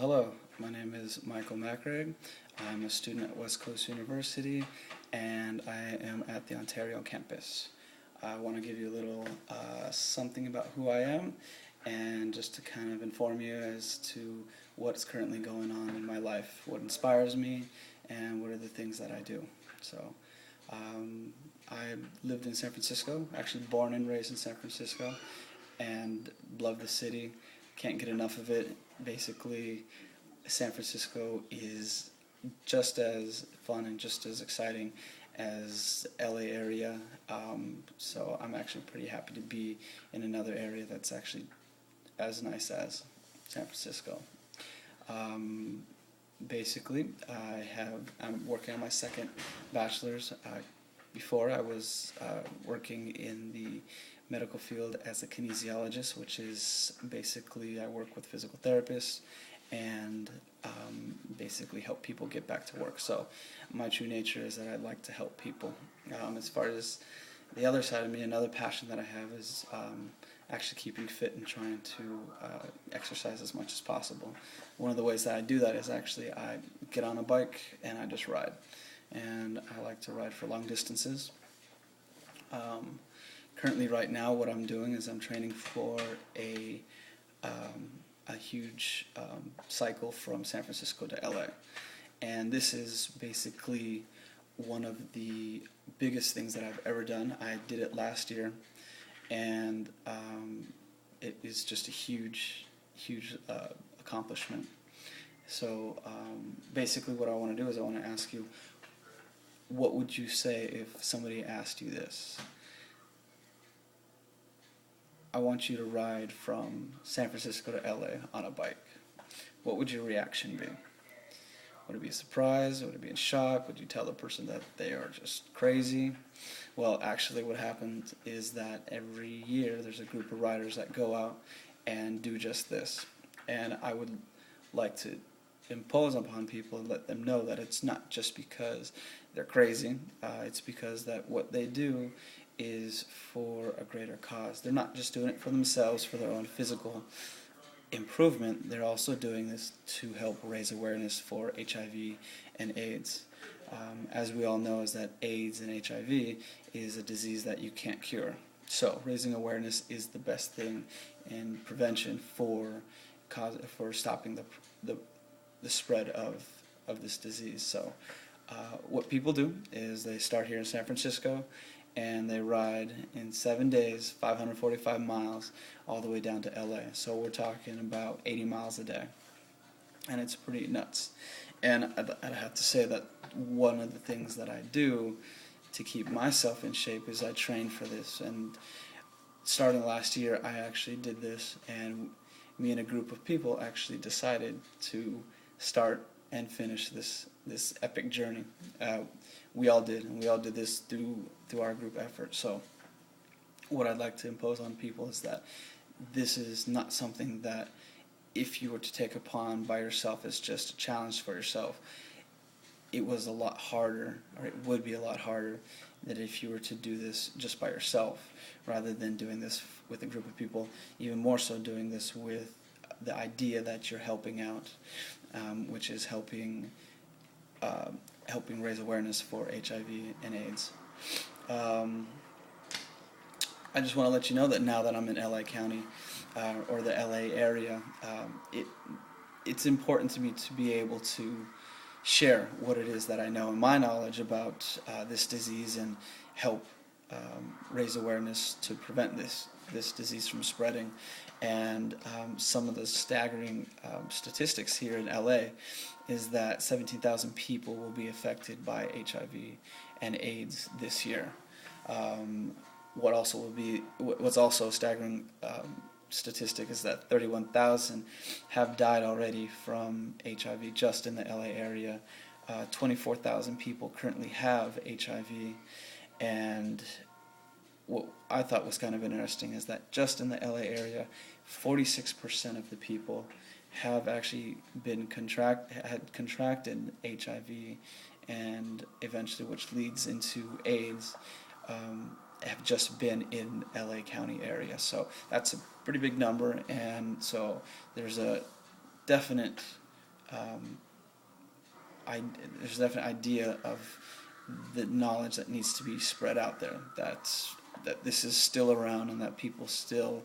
Hello, my name is Michael Macaraig. I'm a student at WestCoast University, and I am at the Ontario campus. I want to give you a little something about who I am, and just to kind of inform you as to what's currently going on in my life, what inspires me, and what are the things that I do. So, I lived in San Francisco, actually born and raised in San Francisco, and love the city. Can't get enough of it. Basically, San Francisco is just as fun and just as exciting as LA area. So I'm actually pretty happy to be in another area that's actually as nice as San Francisco. Basically, I'm working on my second bachelor's. Before I was working in the medical field as a kinesiologist, which is basically I work with physical therapists and basically help people get back to work. So my true nature is that I like to help people. As far as the other side of me, another passion that I have is actually keeping fit and trying to exercise as much as possible. One of the ways that I do that is actually I get on a bike and I just ride. And I like to ride for long distances. Currently, right now, what I'm doing is I'm training for a huge cycle from San Francisco to LA. And this is basically one of the biggest things that I've ever done. I did it last year, and it is just a huge accomplishment. So basically what I want to do is I want to ask you, what would you say if somebody asked you this? I want you to ride from San Francisco to LA on a bike. What would your reaction be? Would it be a surprise? Would it be in shock? Would you tell the person that they are just crazy? Well, actually what happens is that every year there's a group of riders that go out and do just this. And I would like to impose upon people and let them know that it's not just because they're crazy, it's because that what they do is for a greater cause. They're not just doing it for themselves, for their own physical improvement, they're also doing this to help raise awareness for HIV and AIDS. As we all know, is that AIDS and HIV is a disease that you can't cure. So raising awareness is the best thing in prevention for stopping the spread of this disease. So what people do is they start here in San Francisco and they ride in 7 days, 545 miles, all the way down to LA. So we're talking about 80 miles a day. And it's pretty nuts. And I'd have to say that one of the things that I do to keep myself in shape is I train for this. And starting last year, I actually did this, and me and a group of people actually decided to start and finish this epic journey. We all did, and we all did this through our group effort. So what I'd like to impose on people is that this is not something that if you were to take upon by yourself as just a challenge for yourself. It was a lot harder, or it would be a lot harder, than if you were to do this just by yourself, rather than doing this with a group of people, even more so doing this with the idea that you're helping out, which is helping raise awareness for HIV and AIDS. I just want to let you know that now that I'm in LA County, or the LA area, it's important to me to be able to share what it is that I know and my knowledge about this disease and help raise awareness to prevent this disease from spreading. And some of the staggering statistics here in LA is that 17,000 people will be affected by HIV and AIDS this year. What's also a staggering statistic is that 31,000 have died already from HIV just in the LA area. 24,000 people currently have HIV, and what I thought was kind of interesting is that just in the LA area, 46% of the people have actually had contracted HIV, and eventually, which leads into AIDS, have just been in LA County area. So that's a pretty big number, and so there's a definite there's definitely an idea of the knowledge that needs to be spread out there, that this is still around and that people still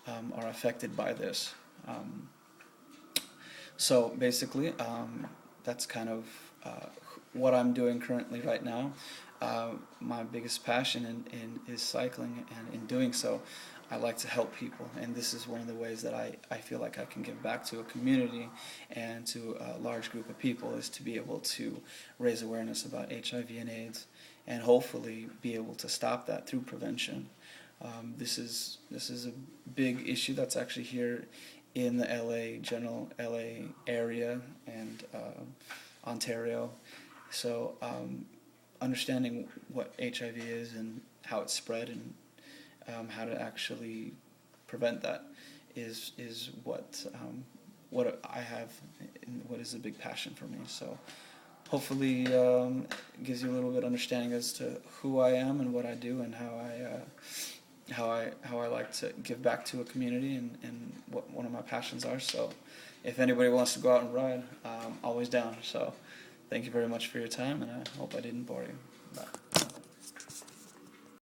are affected by this. So basically, that's kind of what I'm doing currently right now. My biggest passion is cycling, and in doing so, I like to help people, and this is one of the ways that I feel like I can give back to a community and to a large group of people, is to be able to raise awareness about HIV and AIDS, and hopefully be able to stop that through prevention. This is a big issue that's actually here in the general LA area and Ontario. So understanding what HIV is and how it's spread and how to actually prevent that is what I have, and what is a big passion for me. So hopefully it gives you a little bit of understanding as to who I am and what I do, and how I like to give back to a community, and what one of my passions are. So if anybody wants to go out and ride, I'm always down. So thank you very much for your time, and I hope I didn't bore you. Bye.